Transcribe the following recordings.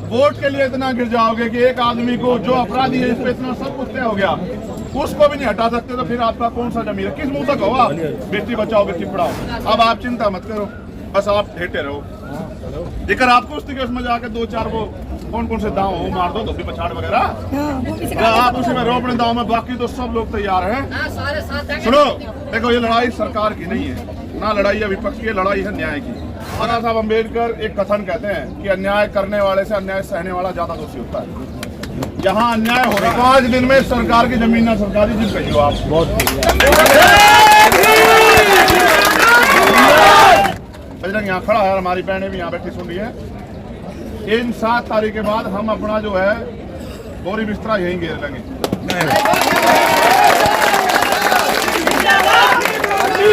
Vote के लिए इतना गिर जाओगे कि एक आदमी को जो अपराधी है इस पे इतना सब कुछ तय हो गया, उसको भी नहीं हटा सकते, तो फिर आपका कौन सा जमीर है? किस मुंह तक हो आप बेटी बचाओ बेटी पढ़ाओ? अब आप चिंता मत करो, बस आप हेटे रहो। जेकर आपको उसमें जाके दो चार वो कौन से दांव हो मार दो तो भी पछाड़ वगैरह आप उसमें रो अपने दांव में, बाकी तो सब लोग तैयार हैं। सुनो, देखो ये लड़ाई सरकार की नहीं है, ना लड़ाई है विपक्ष की, लड़ाई है न्याय की। बाबा साहब अम्बेडकर एक कथन कहते हैं कि अन्याय करने वाले से अन्याय सहने वाला ज्यादा दोषी होता है। जहाँ अन्याय हो रहा है 5 दिन में सरकार की जमीन ना सरकारी जिस कही हो आप, बजरंग यहाँ खड़ा है, हमारी बहनें भी यहाँ बैठी सुन रही है। इन 7 तारीख के बाद हम अपना जो है बोरी बिस्तरा यहीं घेर लेंगे।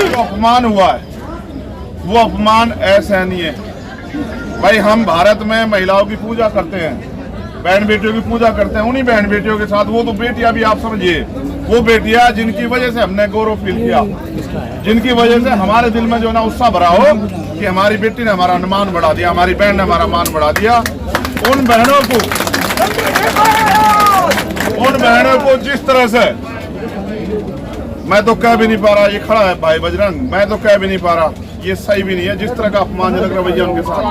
जो अपमान हुआ है वो अपमान असहनीय है। भाई हम भारत में महिलाओं की पूजा करते हैं, बहन बेटियों की पूजा करते हैं, उन्हीं बहन बेटियों के साथ वो तो बेटियां भी आप समझिए, वो बेटियां जिनकी वजह से हमने गौरव फील किया, जिनकी वजह से हमारे दिल में जो ना उत्साह भरा हो कि हमारी बेटी ने हमारा मान बढ़ा दिया, हमारी बहन ने हमारा मान बढ़ा दिया, उन बहनों को जिस तरह से मैं तो कह भी नहीं पा रहा, ये खड़ा है भाई बजरंग, मैं तो कह भी नहीं पा रहा, ये सही भी नहीं है जिस तरह का अपमानजनक रवैया उनके साथ,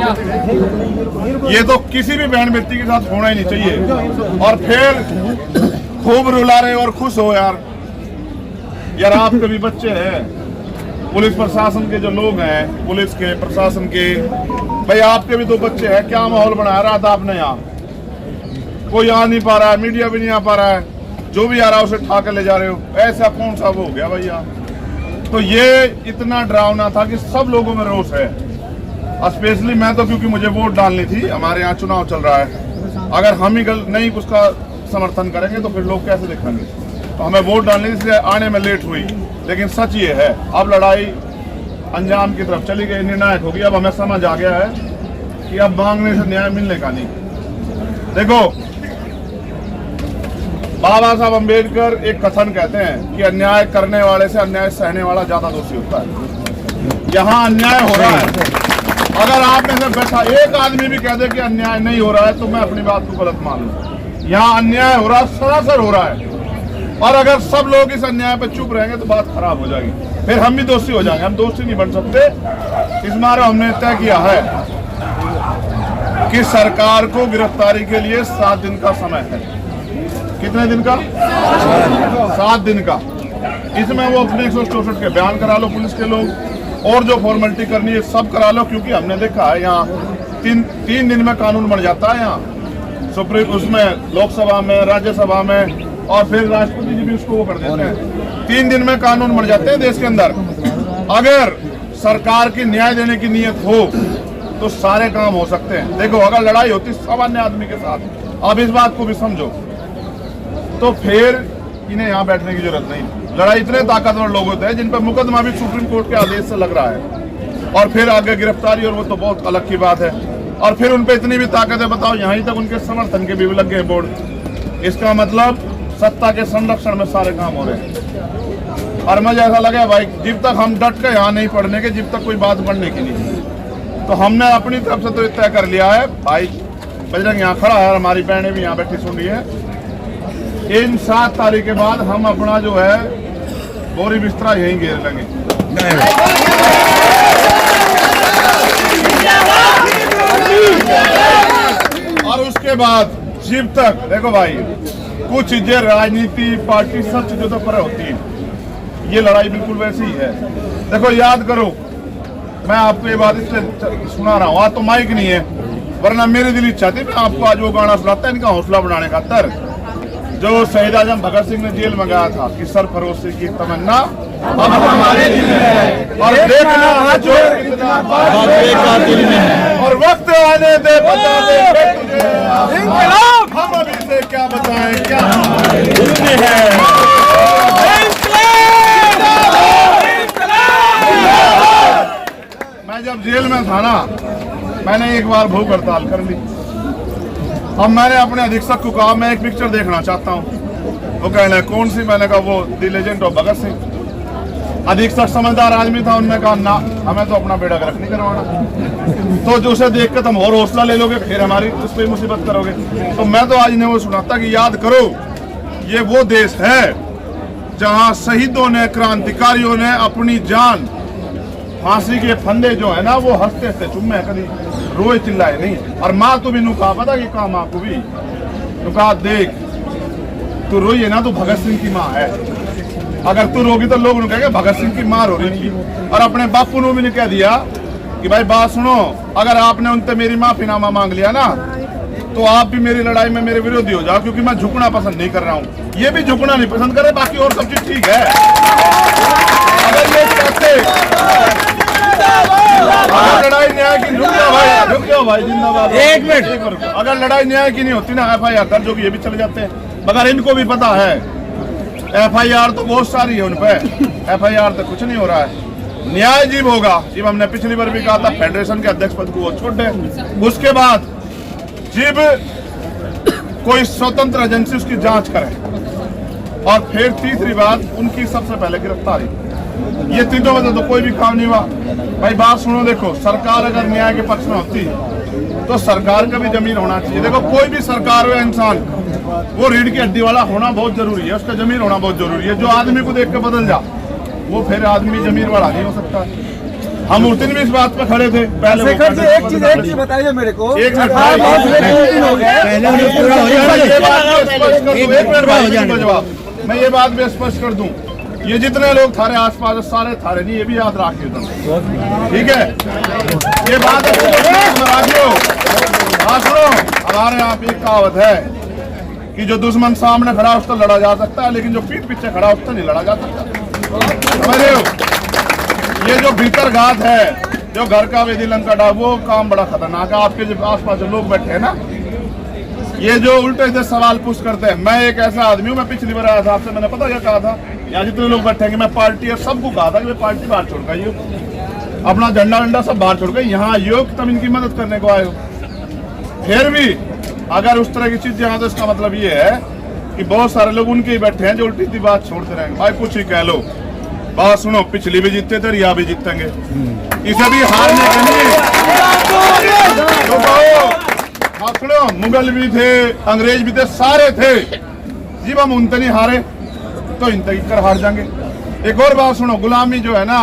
ये तो किसी भी बहन बेटी के साथ होना ही नहीं चाहिए। और फिर खूब रुला रहे और खुश हो यार आपके भी बच्चे हैं, पुलिस प्रशासन के जो लोग हैं, पुलिस के प्रशासन के, भाई आपके भी 2 बच्चे हैं, क्या माहौल बनाया रहा था आपने? यहाँ कोई आ नहीं पा रहा है, मीडिया भी नहीं आ पा रहा है, जो भी आ रहा है उसे उठा कर ले जा रहे हो, ऐसा कौन सा वो हो गया भैया? तो ये इतना डरावना था कि सब लोगों में रोष है, स्पेशली मैं तो, क्योंकि मुझे वोट डालनी थी, हमारे यहाँ चुनाव चल रहा है, अगर हम ही नहीं उसका समर्थन करेंगे तो फिर लोग कैसे देखेंगे? तो हमें वोट डालने इसलिए आने में लेट हुई, लेकिन सच ये है अब लड़ाई अंजाम की तरफ चली गई, निर्णायक होगी। अब हमें समझ आ गया है कि अब मांगने से न्याय मिलने का नहीं। देखो बाबा साहब अम्बेडकर एक कथन कहते हैं कि अन्याय करने वाले से अन्याय सहने वाला ज्यादा दोषी होता है। यहाँ अन्याय हो रहा है, अगर आप में से बैठा एक आदमी भी कह दे कि अन्याय नहीं हो रहा है तो मैं अपनी बात को गलत मान लूं। यहाँ अन्याय हो रहा है, सरासर हो रहा है, और अगर सब लोग इस अन्याय पर चुप रहेंगे तो बात खराब हो जाएगी, फिर हम भी दोषी हो जाएंगे। हम दोषी नहीं बन सकते। इस बार हमने तय किया है कि सरकार को गिरफ्तारी के लिए 7 दिन का समय है। कितने दिन का? 7 दिन का। इसमें वो अपने 164 के बयान करा लो पुलिस के लोग, और जो फॉर्मेलिटी करनी है सब करा लो, क्योंकि हमने देखा है यहाँ 3 दिन में कानून बन जाता है। यहाँ सुप्रीम उसमें लोकसभा में, राज्यसभा में, और फिर राष्ट्रपति जी भी उसको वो कर देते हैं। 3 दिन में कानून बन जाते हैं देश के अंदर। अगर सरकार की न्याय देने की नीयत हो तो सारे काम हो सकते हैं। देखो अगर लड़ाई होती सामान्य आदमी के साथ, अब इस बात को भी समझो, तो फिर इन्हें यहाँ बैठने की जरूरत नहीं। लड़ाई इतने ताकतवर लोग होते हैं जिन पर मुकदमा भी सुप्रीम कोर्ट के आदेश से लग रहा है, और फिर आगे गिरफ्तारी, और वो तो बहुत अलग की बात है। और फिर उन पर इतनी भी ताकत है, बताओ यहीं तक उनके समर्थन के भी लग गए बोर्ड। इसका मतलब सत्ता के संरक्षण में सारे काम हो रहे हैं। और मुझे ऐसा लगा भाई जब तक हम डट के यहाँ नहीं पढ़ने के, जब तक कोई बात बढ़ने की नहीं, तो हमने अपनी तरफ से तो तय कर लिया है। भाई बजरंग यहाँ खड़ा है, हमारी बहनें भी यहाँ बैठी सुन रही है। इन 7 तारीख के बाद हम अपना जो है बोरी बिस्तरा यहीं घेर लेंगे। और उसके बाद जब तक देखो भाई कुछ चीजें राजनीति पार्टी सब चीजों तो पर होती है, ये लड़ाई बिल्कुल वैसी ही है। देखो याद करो, मैं आपको ये बात इसलिए सुना रहा हूँ, आज तो माइक नहीं है, वरना मेरी दिल इच्छा थी मैं आपको आज वो गाना सुनाता है इनका हौसला बढ़ाने का। तर जो शहीद आजम भगत सिंह ने जेल में गया था कि सरफरोशी की तमन्ना अब हमारे दिल में है, और देखना जो कितना बात दिल में है, और वक्त आने दे बता दे तुझे हम अभी से क्या बताएं क्या हमारे दिल में है। मैं जब जेल में था ना, मैंने एक बार भूख हड़ताल कर ली। अब मैंने अपने अधीक्षक को कहा मैं एक पिक्चर देखना चाहता हूँ। वो कहना कौन सी? मैंने कहा वो the legend of Bhagat Singh. अधिकतर समझदार आदमी था, उनने कहा ना हमें तो अपना बेड़ा गर्क नहीं करवाना। तो जो उसे देख के तुम और हौसला ले लोगे, फिर हमारी उस पर मुसीबत करोगे। तो मैं तो आज इन्हें वो सुनाता कि याद करो, ये वो देश है जहां शहीदों ने, क्रांतिकारियों ने अपनी जान, फांसी के फंदे जो है ना वो हंसते हंसते चुम्मे, कभी रोए चिल्लाए नहीं। और माँ तो भी नुका पता कि कहा माँ को भी नुका, देख तू रोई है ना तो भगत सिंह की माँ है, अगर तू रोगी तो लोग कहेंगे भगत सिंह की माँ रो रही थी। और अपने बापू ने भी कह दिया कि भाई बात सुनो, अगर आपने उनसे मेरी माफीनामा मांग लिया ना तो आप भी मेरी लड़ाई में मेरे विरोधी हो जाओ, क्योंकि मैं झुकना पसंद नहीं कर रहा हूँ। ये भी झुकना नहीं पसंद करे, बाकी और सब चीज ठीक है। अगर ये कहते लड़ाई न्याय की, रुक जाओ भाई जिंदाबाद, एक मिनट, अगर लड़ाई न्याय की नहीं होती ना, FIR दर्ज होगी, ये भी चले जाते हैं। मगर इनको भी पता है FIR तो बहुत सारी है उन पे, FIR तो कुछ नहीं हो रहा है। न्याय जीव होगा, जीव हमने पिछली बार भी कहा था, फेडरेशन के अध्यक्ष पद को वो छोड़ दे। उसके बाद जीव कोई स्वतंत्र एजेंसी उसकी जांच करे, और फिर तीसरी बात उनकी सबसे पहले गिरफ्तारी। ये तीनों वजह तो कोई भी काम नहीं हुआ। भाई बात सुनो, देखो सरकार अगर न्याय के पक्ष में होती तो सरकार का भी जमीन होना चाहिए। देखो कोई भी सरकार हो इंसान, वो रीढ़ की हड्डी वाला होना बहुत जरूरी है, उसका जमीन होना बहुत जरूरी है। जो आदमी को देख के बदल जा, वो फिर आदमी जमीन वाला नहीं हो सकता। हम उस दिन भी इस बात पे खड़े थे। पहले एक चीज बताइए मेरे को, एक मिनट, मैं ये बात भी स्पष्ट कर दूं, ये जितने लोग थारे आसपास सारे थारे नहीं, ये भी याद रखिए तुम, ठीक है? ये बात सुनो, हमारे यहाँ पे एक कहावत है कि जो दुश्मन सामने खड़ा उससे लड़ा जा सकता है, लेकिन जो पीठ पीछे खड़ा उससे नहीं लड़ा जा सकता। समझ रहे हो? ये जो भीतर घात है, जो घर का वेदी लंका डाल, वो काम बड़ा खतरनाक है। आपके जो आसपास जो लोग बैठे हैं ना, ये जो उल्टे से सवाल पूछ करते हैं। मैं एक ऐसा आदमी हूँ, मैं पिछली बार आया था आपसे, मैंने पता क्या कहा था, यहाँ जितने लोग बैठेंगे मैं पार्टी और सबको कहा था कि मैं पार्टी बाहर छोड़ गई हूँ, अपना झंडा वंडा सब बाहर छोड़ गई, यहाँ आइए हो तब इनकी मदद करने को आए हो। फिर भी अगर उस तरह की चीज यहाँ, तो इसका मतलब ये है कि बहुत सारे लोग उनके ही बैठे हैं जो उल्टी सी बात छोड़ते रहेंगे। भाई कुछ ही कह लो, बात सुनो, पिछली भी जीतते थे, रिया भी जीतेंगे, इसे भी हारने के लिए तो हाँ सुनो, मुगल भी थे, अंग्रेज भी थे, सारे थे, जब हम उनसे नहीं हारे तो इनसे कर हार जाएंगे। एक और बात सुनो, गुलामी जो है ना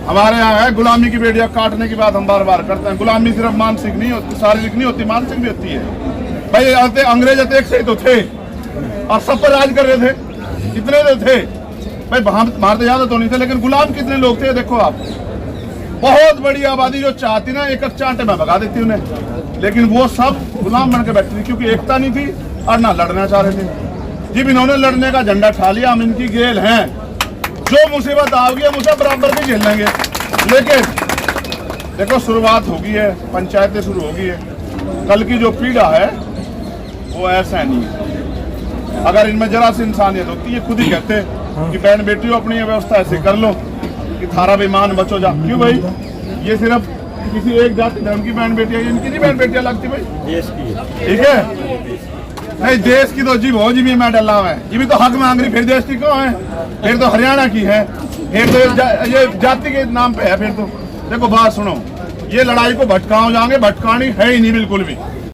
हमारे यहाँ है, गुलामी की बेड़ियां काटने की बात हम बार बार करते हैं। गुलामी सिर्फ मानसिक नहीं होती, शारीरिक नहीं होती, मानसिक भी होती है। भाई अंग्रेज एक से ही तो थे और सब पर राज कर रहे थे, कितने तो थे भाई, भारत ज्यादा तो नहीं थे, लेकिन गुलाम कितने लोग थे देखो आप। बहुत बड़ी आबादी जो चाहती ना एक चांटे में भगा देती उन्हें, लेकिन वो सब गुलाम बन के बैठती थी, क्योंकि एकता नहीं थी और ना लड़ना चाह रहे थे। जब इन्होंने लड़ने का झंडा ठा लिया, हम इनकी गेल हैं, जो मुसीबत आओगी हम उसे बराबर भी झेल लेंगे। लेकिन देखो शुरुआत होगी है, पंचायतें शुरू होगी है, कल की जो पीड़ा है वो ऐसा नहीं है। अगर इनमें जरा सी इंसानियत होती है, खुद ही कहते कि बहन बेटियों अपनी व्यवस्था ऐसे कर लो कि थारा बेईमान बचो जा। क्यों भाई, ये सिर्फ किसी एक जाति धर्म की बहन बेटियां, इनकी नहीं बहन बेटियां लगती भाई, देश की, ठीक है? नहीं देश की तो जी हो जी भी मैं डल्ला है, ये भी तो हक मांग रही, फिर देश की क्यों है? फिर तो हरियाणा की है, फिर तो ये जाति के नाम पे है। फिर तो देखो बात सुनो, ये लड़ाई को भटकाओ जाएंगे, भटकानी है ही नहीं बिल्कुल भी।